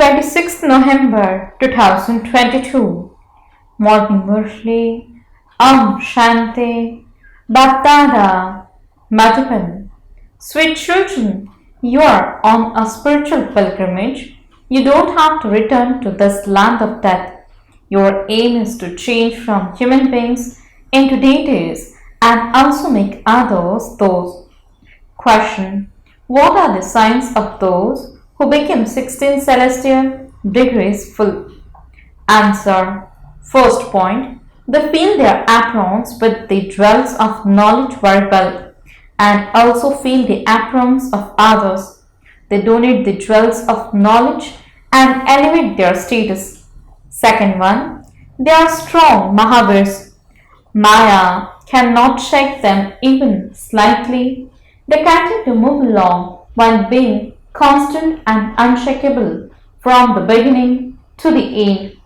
26th November 2022. Morning Murli. Shanti. BapDada. Madhuban. Sweet children, you are on a spiritual pilgrimage. You don't have to return to this land of death. Your aim is to change from human beings into deities and also make others those. Question. What are the signs of those who became 16 celestial degrees full? Answer. First point. They fill their aprons with the jewels of knowledge very well and also fill the aprons of others. They donate the jewels of knowledge and elevate their status. Second one. They are strong Mahavirs. Maya cannot shake them even slightly. They continue to move along while being constant and unshakable from the beginning to the end.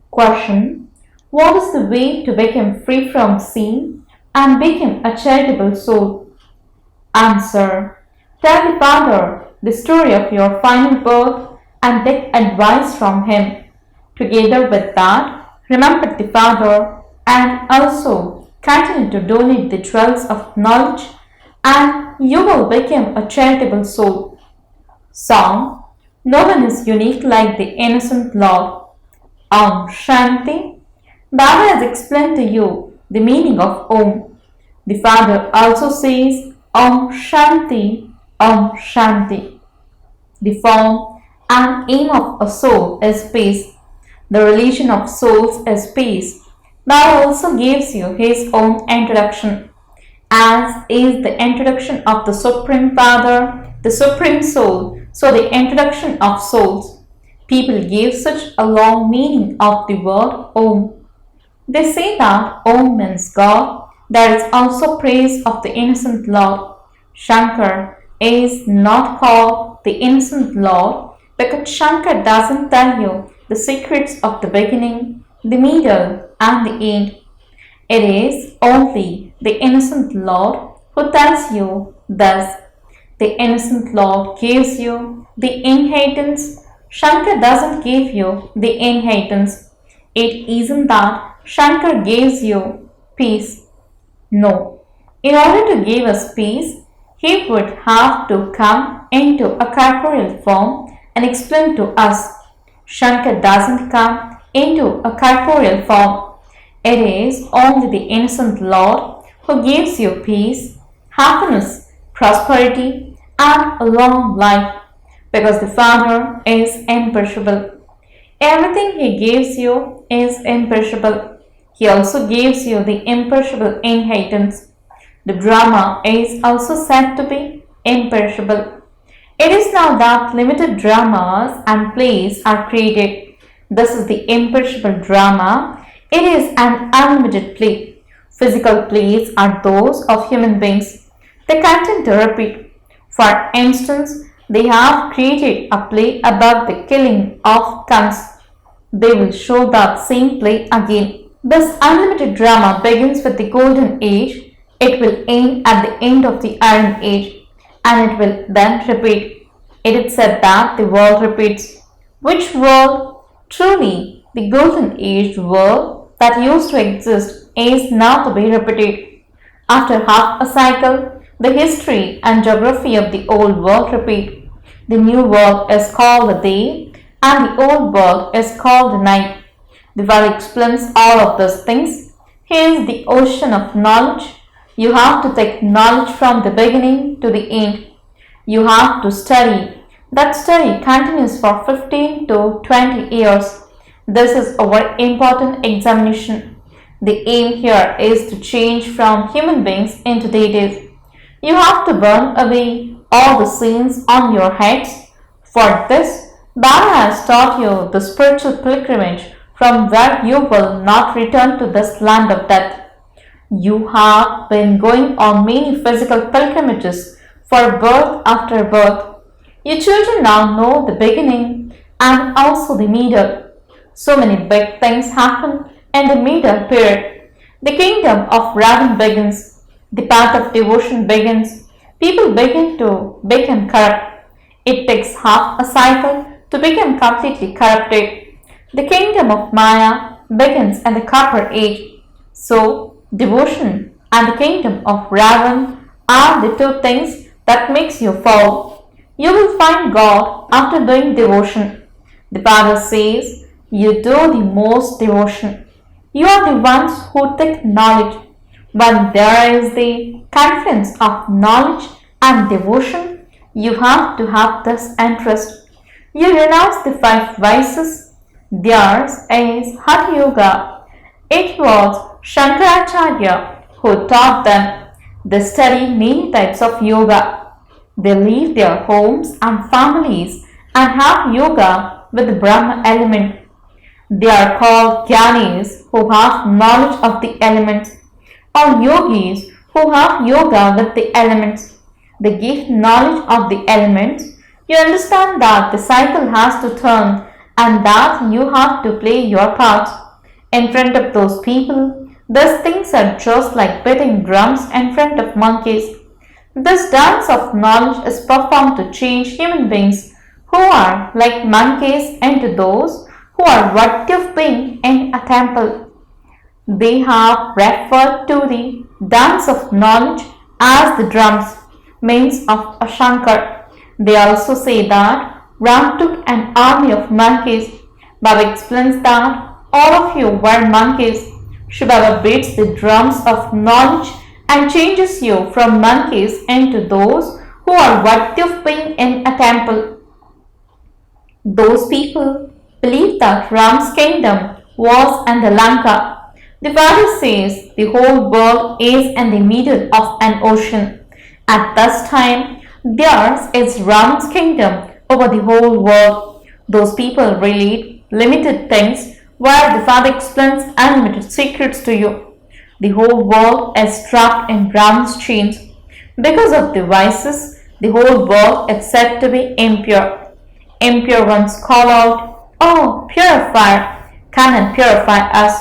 Question. What is the way to become free from sin and become a charitable soul? Answer. Tell the Father the story of your final birth and take advice from him. Together with that, remember the Father and also continue to donate the jewels of knowledge and you will become a charitable soul. Song. No one is unique like the innocent Lord. Shanti. Baba has explained to you the meaning of Om. The Father also says Shanti, Shanti. The form and aim of a soul is peace. The relation of souls is peace. Baba also gives you his own introduction, as is the introduction of the Supreme Father, the Supreme Soul, so the introduction of souls. People give such a long meaning of the word Om. They say that Om means God. There is also praise of the innocent Lord. Shankar is not called the innocent Lord because Shankar doesn't tell you the secrets of the beginning, the middle and the end. It is only the innocent Lord who tells you this. The innocent Lord gives you the inheritance. Shankar doesn't give you the inheritance. It isn't that Shankar gives you peace. No. In order to give us peace, he would have to come into a corporeal form and explain to us. Shankar doesn't come into a corporeal form. It is only the innocent Lord who gives you peace, happiness, prosperity, and a long life, because the Father is imperishable. Everything he gives you is imperishable. He also gives you the imperishable inheritance. The Brahma is also said to be imperishable. It is now that limited dramas and plays are created. This is the imperishable drama. It is an unlimited play. Physical plays are those of human beings. They continue to repeat. For instance, they have created a play about the killing of Kans. They will show that same play again. This unlimited drama begins with the golden age. It will end at the end of the iron age, and it will then repeat. It is said that the world repeats. Which world? Truly, the golden age world that used to exist is now to be repeated. After half a cycle, the history and geography of the old world repeat. The new world is called the day, and the old world is called the night. The Valley explains all of those things. Here is the ocean of knowledge. You have to take knowledge from the beginning to the end. You have to study. That study continues for 15 to 20 years. This is a very important examination. The aim here is to change from human beings into deities. You have to burn away all the sins on your heads. For this, Baba has taught you the spiritual pilgrimage from where you will not return to this land of death. You have been going on many physical pilgrimages for birth after birth. Your children now know the beginning and also the middle. So many big things happen in the middle period. The kingdom of Ravan begins. The path of devotion begins. People begin to become corrupt. It takes half a cycle to become completely corrupted. The kingdom of Maya begins in the Copper Age. So, devotion and the kingdom of Ravan are the two things that makes you fall. You will find God after doing devotion. The Father says, you do the most devotion. You are the ones who take knowledge. When there is the confluence of knowledge and devotion, you have to have this interest. You renounce the five vices. Theirs is Hatha Yoga. It was Shankaracharya who taught them. They study many types of yoga. They leave their homes and families and have yoga with the Brahma element. They are called Gyanis who have knowledge of the elements, or Yogis who have yoga with the elements. They give knowledge of the elements. You understand that the cycle has to turn and that you have to play your part. In front of those people, these things are just like beating drums in front of monkeys. This dance of knowledge is performed to change human beings who are like monkeys into those who are worthy of being in a temple. They have referred to the dance of knowledge as the drums, means of a Shankar. They also say that Ram took an army of monkeys. Baba explains that all of you were monkeys. Shivbaba beats the drums of knowledge and changes you from monkeys into those who are worthy of being in a temple. Those people believe that Ram's kingdom was in the Lanka. The Father says the whole world is in the middle of an ocean. At this time, theirs is Ram's kingdom over the whole world. Those people relate limited things where the Father explains unlimited secrets to you. The whole world is trapped in Brahman's chains. Because of the vices, the whole world is said to be impure. Impure ones call out, "Oh, purifier, come and purify us."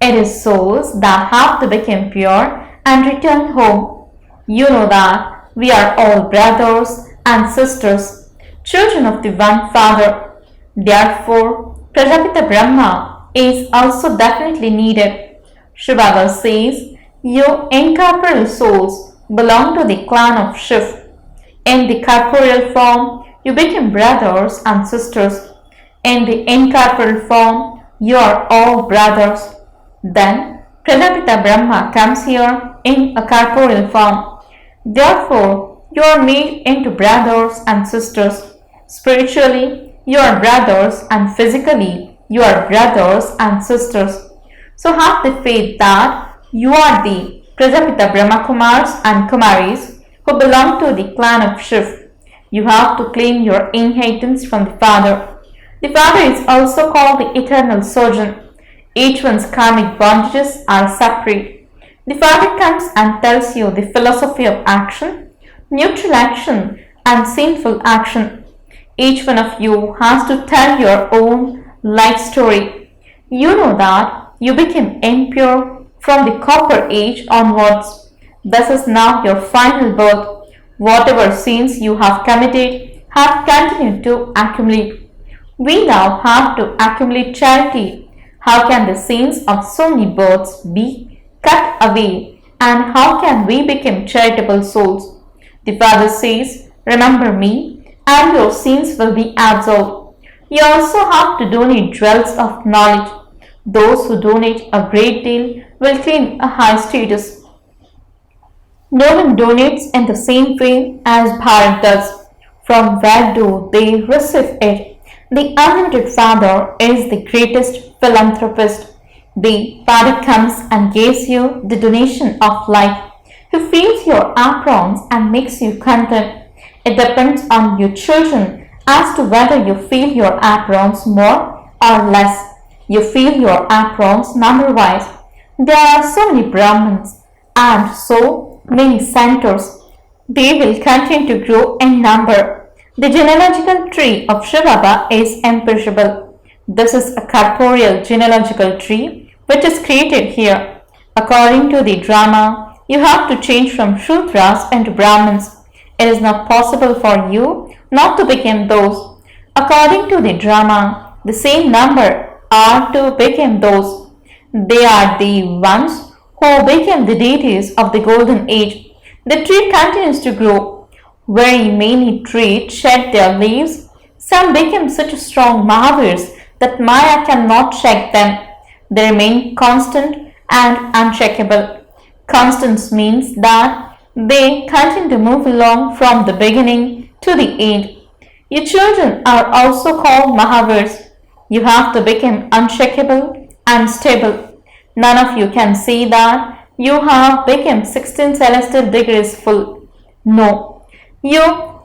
It is souls that have to become pure and return home. You know that we are all brothers and sisters, children of the one Father. Therefore, Prajapita Brahma is also definitely needed. Shivbaba says, you incorporeal souls belong to the clan of Shiv. In the corporeal form, you become brothers and sisters. In the incorporeal form, you are all brothers. Then, Prajapita Brahma comes here in a corporeal form. Therefore, you are made into brothers and sisters. Spiritually, you are brothers, and physically, you are brothers and sisters. So have the faith that you are the Prajapita Brahma Kumaris and Kumaris who belong to the clan of Shiv. You have to claim your inheritance from the Father. The Father is also called the eternal surgeon. Each one's karmic bondages are separate. The Father comes and tells you the philosophy of action, neutral action, and sinful action. Each one of you has to tell your own life story. You know that you became impure from the Copper Age onwards. This is now your final birth. Whatever sins you have committed have continued to accumulate. We now have to accumulate charity. How can the sins of so many births be cut away, and how can we become charitable souls? The Father says, remember me and your sins will be absolved. You also have to donate jewels of knowledge. Those who donate a great deal will claim a high status. No one donates in the same way as Bharat does. From where do they receive it? The unlimited Father is the greatest philanthropist. The Father comes and gives you the donation of life. He fills your aprons and makes you content. It depends on your children as to whether you fill your aprons more or less. You fill your aprons number-wise. There are so many Brahmins and so many centers. They will continue to grow in number. The genealogical tree of Shivbaba is imperishable. This is a corporeal genealogical tree which is created here. According to the drama, you have to change from Shudras into Brahmins. It is not possible for you not to become those. According to the drama, the same number are to become those. They are the ones who became the deities of the golden age. The tree continues to grow. Very many trees shed their leaves. Some became such strong Mahavirs that Maya cannot shake them. They remain constant and unshakable. Constance means that they continue to move along from the beginning to the end. Your children are also called Mahavirs. You have to become unshakable and stable. None of you can say that you have become 16 celestial degrees full. No, you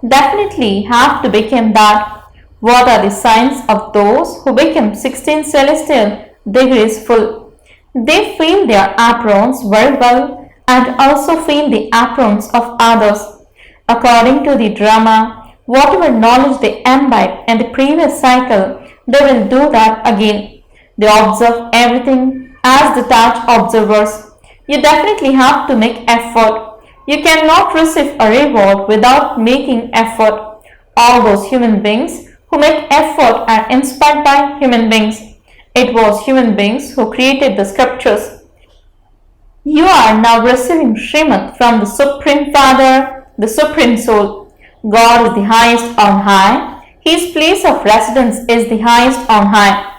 definitely have to become that. What are the signs of those who become 16 celestial degrees full? They feel their aprons very well and also feel the aprons of others. According to the drama, whatever knowledge they imbibe in the previous cycle, they will do that again. They observe everything as detached observers. You definitely have to make effort. You cannot receive a reward without making effort. All those human beings who make effort are inspired by human beings. It was human beings who created the scriptures. You are now receiving Srimad from the Supreme Father, the Supreme Soul. God is the highest on high. His place of residence is the highest on high.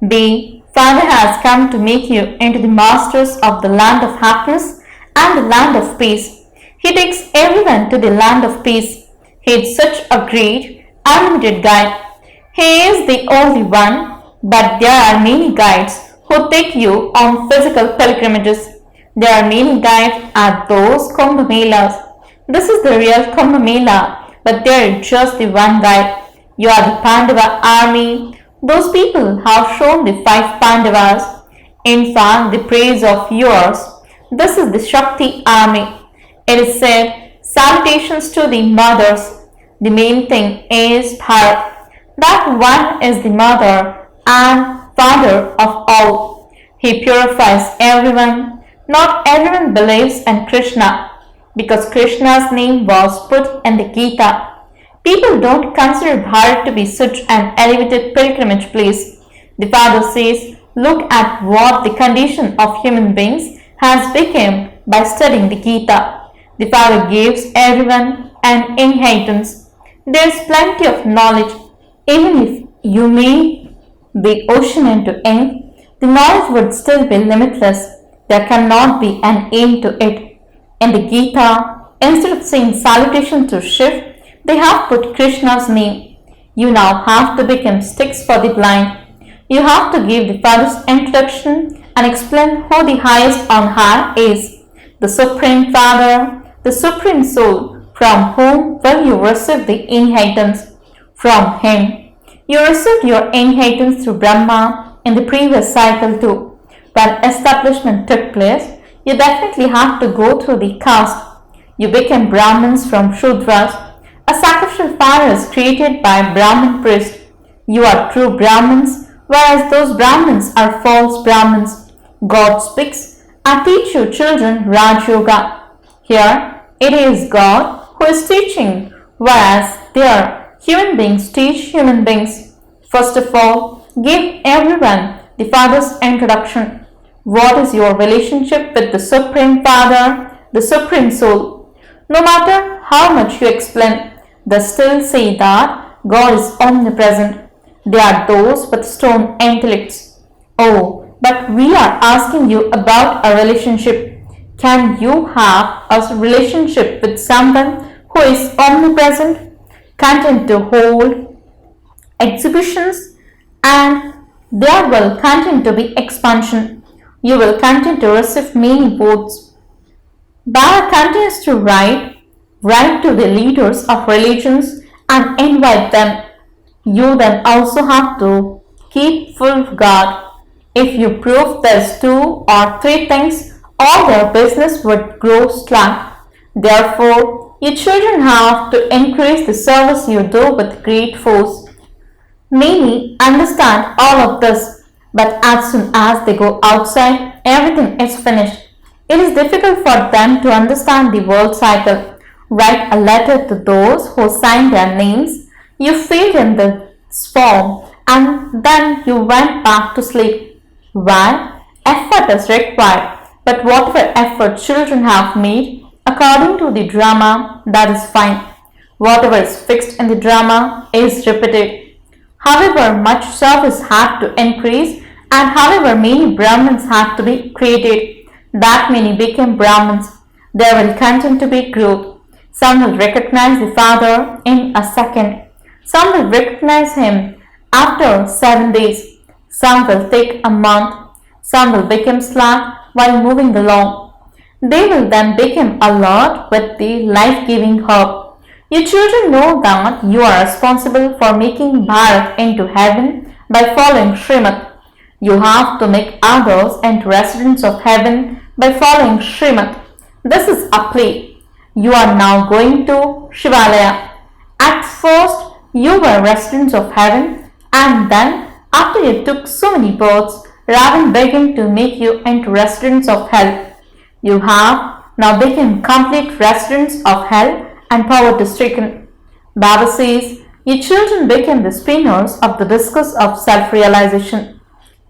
The Father has come to make you into the masters of the land of happiness and the land of peace. He takes everyone to the land of peace. He is such a great, unlimited guide. He is the only one, but there are many guides who take you on physical pilgrimages. There are many guides at those Kumbh Melas. This is the real Kumbh Mela, but there is just the one guide. You are the Pandava army. Those people have shown the 5 Pandavas. In fact, the praise of yours. This is the Shakti army. It is said, salutations to the mothers. The main thing is Bharat. That one is the mother and father of all. He purifies everyone. Not everyone believes in Krishna because Krishna's name was put in the Gita. People don't consider Bharat to be such an elevated pilgrimage place. The Father says, look at what the condition of human beings has become by studying the Gita. The Father gives everyone an inheritance. There is plenty of knowledge. Even if you made the ocean into ink, the knowledge would still be limitless. There cannot be an end to it. In the Gita, instead of saying salutation to Shiv, they have put Krishna's name. You now have to become sticks for the blind. You have to give the Father's introduction and explain who the highest on high is. The Supreme Father, the Supreme Soul, from whom will you receive the inheritance? From Him. You received your inheritance through Brahma in the previous cycle too. When establishment took place, you definitely have to go through the caste. You became Brahmins from Shudras. A sacrificial fire is created by Brahmin priest. You are true Brahmins, whereas those Brahmins are false Brahmins. God speaks, I teach you children Raj Yoga. Here, it is God who is teaching, whereas there, human beings teach human beings. First of all, give everyone the Father's introduction. What is your relationship with the Supreme Father, the Supreme Soul? No matter how much you explain, they still say that God is omnipresent. They are those with stone intellects. Oh, but we are asking you about a relationship. Can you have a relationship with someone who is omnipresent, content to hold exhibitions, and there will continue to be expansion. You will continue to receive many votes. Baba continues to write to the leaders of religions and invite them. You then also have to keep full guard. If you prove there's 2 or 3 things, all their business would grow slack. Therefore, your children have to increase the service you do with great force. Many understand all of this, but as soon as they go outside, everything is finished. It is difficult for them to understand the world cycle. Write a letter to those who signed their names. You filled in the swarm, and then you went back to sleep. Why? Effort is required, but whatever effort children have made, according to the drama, that is fine. Whatever is fixed in the drama is repeated. However much service had to increase, and however many Brahmins had to be created, that many became Brahmins. There will continue to be growth. Some will recognize the Father in a second. Some will recognize him after 7 days. Some will take a month. Some will become slack while moving along. They will then become alert with the life-giving herb. You children know that you are responsible for making Bharat into heaven by following Srimad. You have to make others into residents of heaven by following Srimad. This is a play. You are now going to Shivalaya. At first, you were residents of heaven, and then, after you took so many births, Ravan began to make you into residents of hell. You have now become complete residents of hell and poverty-stricken. Baba says, you children became the spinners of the discus of self-realization.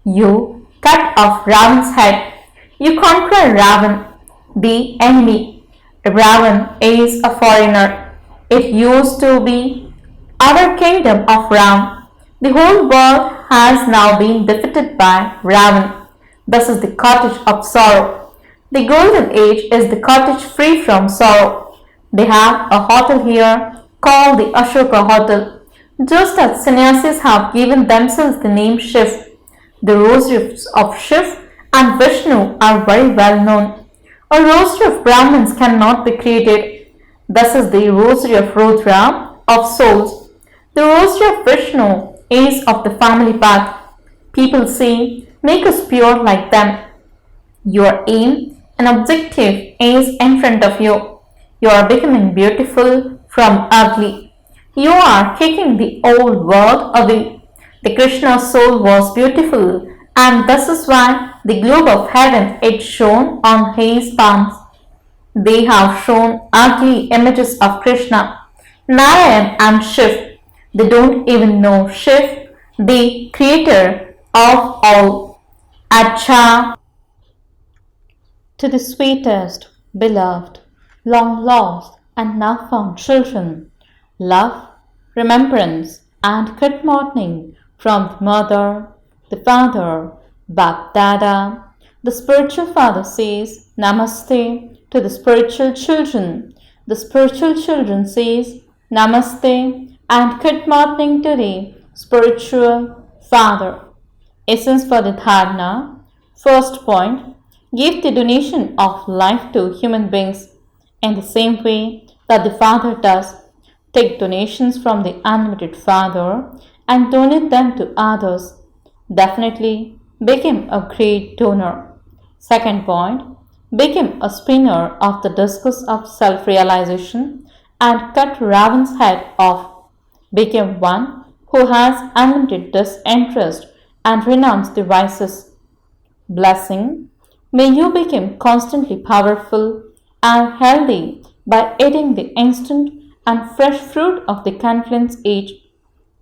You cut off Ravan's head. You conquer Ravan, the enemy. Ravan is a foreigner. It used to be our kingdom of Ram. The whole world has now been defeated by Ravan. This is the cottage of sorrow. The golden age is the cottage free from sorrow. They have a hotel here called the Ashoka Hotel, just as sannyasis have given themselves the name Shiv. The rosaries of Shiv and Vishnu are very well known. A rosary of Brahmins cannot be created. This is the rosary of Rudra, of souls. The rosary of Vishnu is of the family path. People say, make us pure like them. Your aim and objective is in front of you. You are becoming beautiful from ugly. You are kicking the old world away. The Krishna soul was beautiful, and this is why the globe of heaven is shown on his palms. They have shown ugly images of Krishna, Narayan and Shiv. They don't even know Shiv, the creator of all. Acha. To the sweetest, beloved, long lost and now found children, love, remembrance and good morning from the mother, the father, BapDada. The spiritual father says Namaste to the spiritual children. The spiritual children says Namaste and good morning to the spiritual father. Essence for the dharana. First point, give the donation of life to human beings in the same way that the Father does. Take donations from the unlimited Father and donate them to others. Definitely become a great donor. Second point, become a spinner of the discus of self-realization and cut Ravan's head off. Become one who has unlimited disinterest and renounce the vices. Blessing. May you become constantly powerful and healthy by eating the instant and fresh fruit of the confluence age.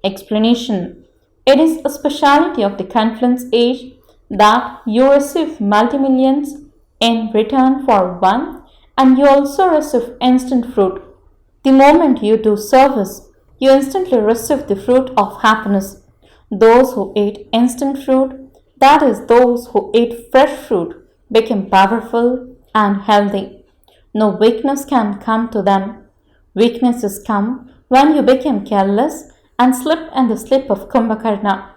Explanation. It is a speciality of the confluence age that you receive multi-millions in return for one, and you also receive instant fruit. The moment you do service, you instantly receive the fruit of happiness. Those who eat instant fruit, that is, those who eat fresh fruit, become powerful and healthy. No weakness can come to them. Weaknesses come when you become careless and slip in the slip of Kumbhakarna.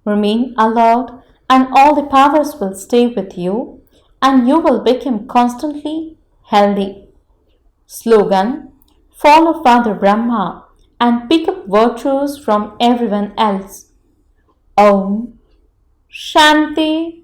Remain alert, and all the powers will stay with you, and you will become constantly healthy. Slogan. Follow Father Brahma and pick up virtues from everyone else. Om Shanti